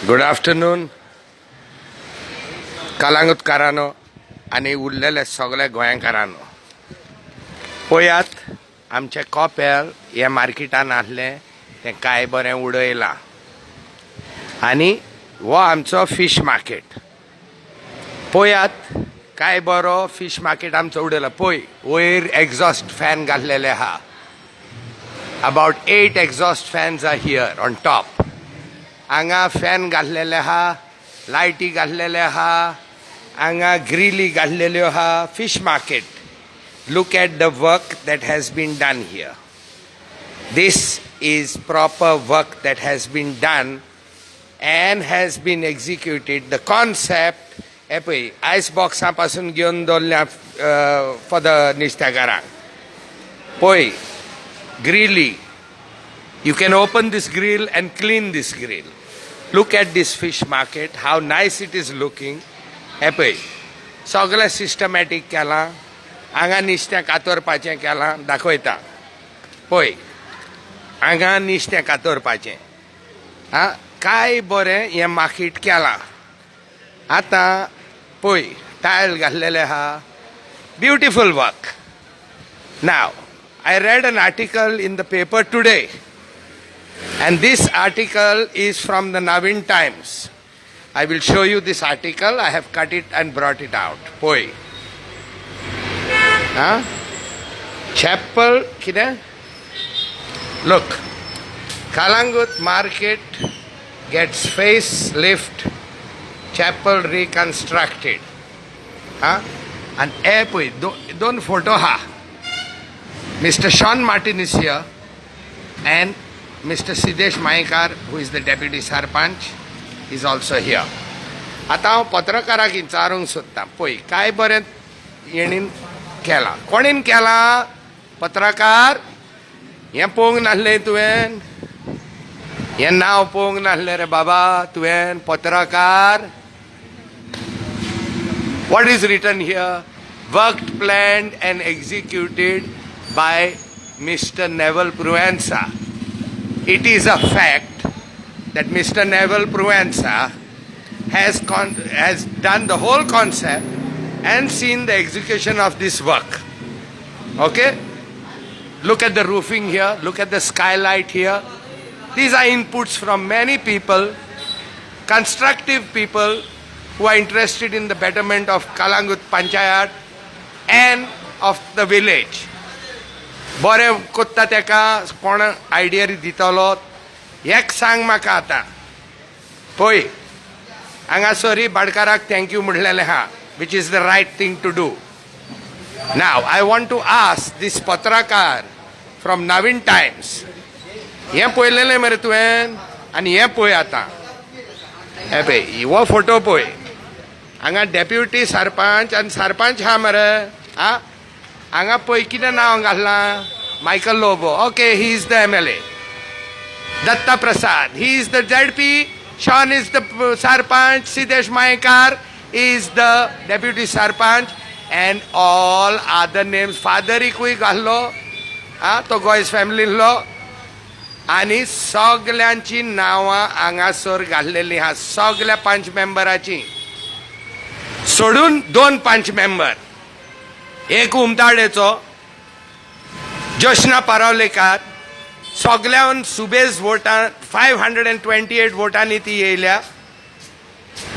Good afternoon कलांगुटकारांनो आनी उरलेले सगळे गोंयकारांनो. पळयात आमचे कॉपेल हे मार्केटान आसलें तें काय बरें उडयलां आनी हो आमचो फिश मार्केट. पळयात काय बरो फिश मार्केट आमचो उडयला. पळय वयर एग्जॉस्ट फॅन घातलेले आहा. About 8 exhaust fans are here on top. हांगा फॅन घातलेले आहा, लायटी घातलेले आहा, हांगा ग्रिली घातलेल्यो आहा. Fish market. Look at the work that has been done here. This is proper work that has been done and has been executed. The concept हे पळय आयस बॉक्सा पासून घेवन दवरल्या फॉर द नुस्तेकारांक. पळय grilly. You can open this grill and clean this grill. Look at this fish market, how nice it is looking. हे पळय सगळें systematic केलां. हांगा नुस्तें कातरपाचें केलां दाखयता. पळय हांगा नुस्तें कातरपाचें. काय बरें हें मार्केट केलां. आतां पळय टायल घातलेले आहा. Beautiful work. Now I read an article in the paper today, and this article is from the Navin Times. I will show you this article. I have cut it and brought it out. Poi. Chapel, kide? Look. Kalangut market gets facelift. Chapel reconstructed. And poi, don't photo ha. Mr. Sean Martin is here and Mr. Siddesh Maikar, who is the Deputy Sarpanch, is also here. आता हांव पत्रकाराक विचारूंक सोदतां. पळय काय बरें हेणीन केलां. कोणीन केलां? पत्रकार. हें पळोवंक नासलें तुवें? हें नांव पळोवंक नासलें रे बाबा तुवें? पत्रकार. What is written here? Worked, planned and executed by Mr. Neville Provenza. It is a fact that Mr. Neville Provenza has done the whole concept and seen the execution of this work. Okay? Look at the roofing here. Look at the skylight here. These are inputs from many people, constructive people who are interested in the betterment of Kalangut Panchayat and of the village. बरें कोत्ता तेका कोण idea दितलो एक सांग म्हाका आतां. पळय हांगासरी भाटकाराक थँक्यू म्हणलेलें आहा, which is the right thing to do. Now I want to ask these पत्रकार फ्रॉम नवीन टायम्स. हें पळयलेलें मरे तुवें? आनी हें पळय आतां. हे पळय हो फोटो पळय. हांगा डेप्युटी सरपंच आनी सरपंच आहा मरे. हांगा पळय कितें नांव घातलां? Michael Lobo. Okay, he is the MLA. Datta Prasad, he is the ZP. Sean is the Sarpanch. Siddesh Maikar is the Deputy Sarpanch. And all other names. फादरीकूय घातलो तो गोयस फॅमिलींतलो. आनी सगल्यांची नांवां हांगासर घातलेलीं आहा. सगल्या पंच मेंबराची सोडून 2 पंच मेंबर. एक उमताडेचो जोशना पारावलेकार. सगळ्यान सुबेज वोटां 528 वोटांनी ती येयल्या.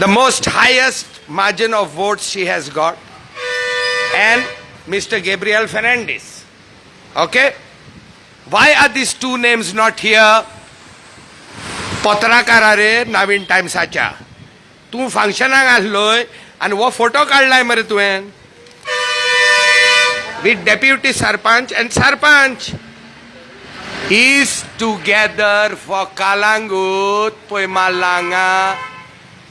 The most highest margin of votes she has got. And mister Gabriel Fernandes. Okay, why are these 2 names not here? पत्रकार रे नवीन टायम्साच्या. तूं फंक्शनाक आसलोय आनी हो फोटो काडलाय मरे तुवें with Deputy Sarpanch and Sarpanch is together for Kalangut Poimalanga.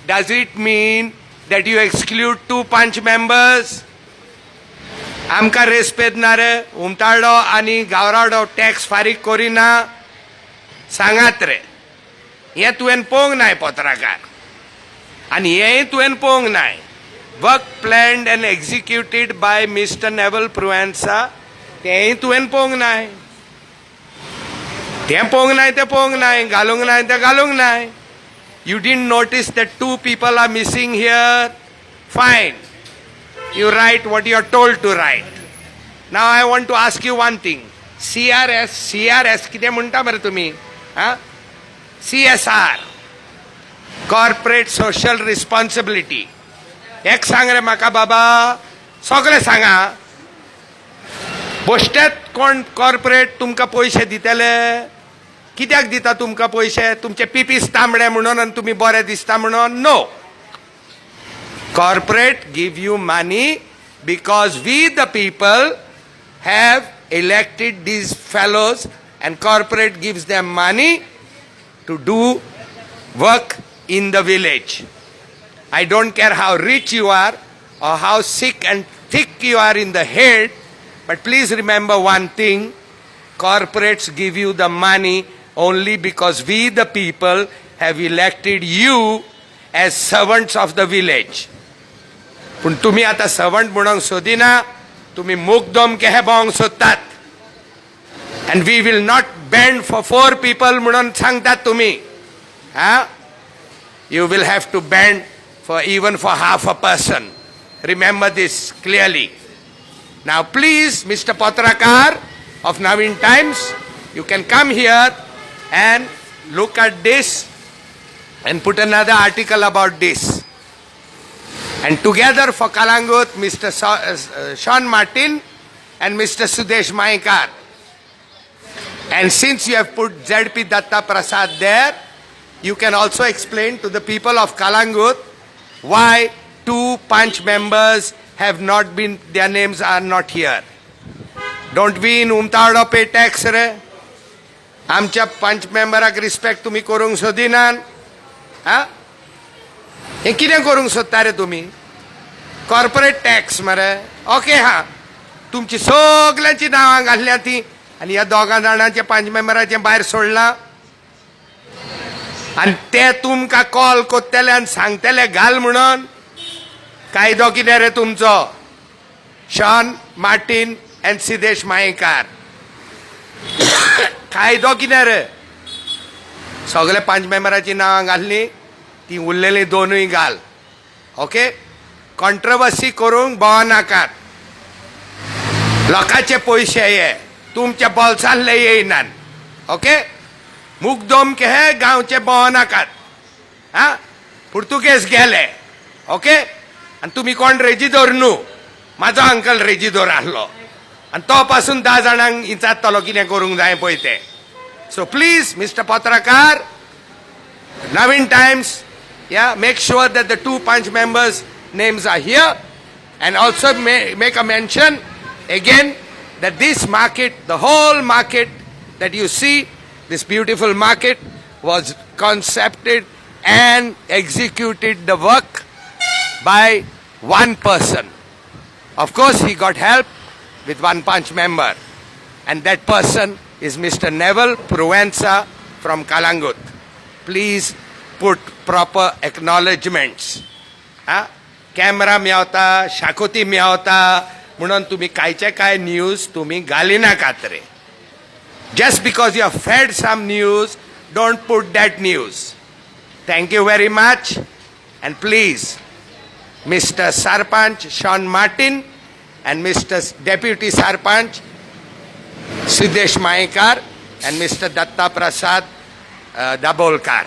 Does it mean that you exclude 2 punch members? आमकां रेस्पेद ना रे? उमताडो आनी गावराडो टॅक्स फारीक करिना? सांगात रे. हें तुवें पळोवंक नाय पत्रकार. आनी हेंय तुवें पळोवंक नाय. Work planned and executed by Mr. Neville Provenza. तेंय तुवें पळोवंक नाय. तें पळोवंक नाय, तें पळोवंक नाय. घालूंक नाय, तें घालूंक नाय. You didn't notice that 2 people are missing here? Fine. You write what you are told to write. Now I want to ask you one thing. CRS कितें म्हणटा मरे तुमी? CSR, Corporate Social Responsibility. एक सांग रे म्हाका बाबा, सगळे सांगा. बेश्टेच कोण कॉर्पोरेट तुमकां पयशे दितले? कित्याक दिता तुमकां पयशे? तुमचे पिपीस तांबडे म्हणून आनी तुमी बरे दिसता म्हणून? No. Corporate give you money because we the people have elected these fellows, and corporate gives them money to do work in the village. I don't care how rich you are or how sick and thick you are in the head, but please remember one thing: corporates give you the money only because we the people have elected you as servants of the village. पूण तुम्ही आता servant म्हणून सोदिना, तुम्ही मुकदम केहे Bong सोदतात. And we will not bend for 4 people म्हणून सांगतात तुम्ही. You will have to bend for even for half a person. Remember this clearly. Now please, Mr. Patrakar of Navin Times, you can come here and look at this and put another article about this. And together for Kalangut, Mr. Sean Martin and Mr. Sudesh Maikar. And since you have put ZP Datta Prasad there, you can also explain to the people of Kalangut why 2 Panch members have not been, their names are not here. Don't we in Umtado pay tax re? Amcha Panch memberak respect tumi korung sodinan? हे कितें करूंक सोदता रे तुमी? Corporate tax मरे. Okay तुमची सगळ्यांची नांवां घातल्या ती आनी ह्या 2 जाणांचे 5 मेंबराचे भायर सोडलां. आनी ते तुमकां कॉल कोत्तले आनी सांगतले घाल म्हणून. कायदो कितें रे तुमचो? Sean Martin and Sidesh Mayekar. कायदो कितें रे? सगळे 5 मेंबराची नांवां घातली, ती उरलेली 2य घाल. ओके, कॉन्ट्रोवर्सी करूंक भोंवनाकात. लोकांचे पयशे हे तुमच्या बोल्सांतले येयनात. ओके, मुकदम केहे गांवचे भोंवनाकात. पुर्तुगेज गेले. ओके, आनी तुमी कोण रेजिदोर न्हू. म्हाजो अंकल रेजिदोर आहलो आनी तो पासून 10 जाणांक विचारतलो कितें करूंक जाय पळय तें. सो प्लीज मिस्टर पत्रकार, Navin Times, make sure that the 2 Panch members' names are here, and also make a mention again that this market, the whole market that you see, this beautiful market, was concepted and executed the work by one person. Of course, he got help with 1 Panch member, and that person is Mr. Neville Provenza from Kalangut. Please put proper acknowledgements. Camera मेवता, शाकोती मेवता म्हणून तुम्ही कायचे काय news तुम्ही घालिनाकात रे. Just because you have fed some news, don't put that news. Thank you very much. And please, Mr. Sarpanch Sean Martin and Mr. Deputy Sarpanch Sidesh Maikar and Mr. Datta Prasad Dabolkar.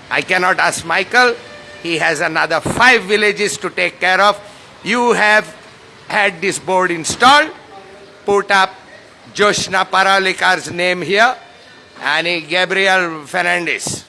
I cannot ask Michael. He has another 5 villages to take care of. You have had this board installed. Put up Joshna Paralikar's name here and Gabriel Fernandez.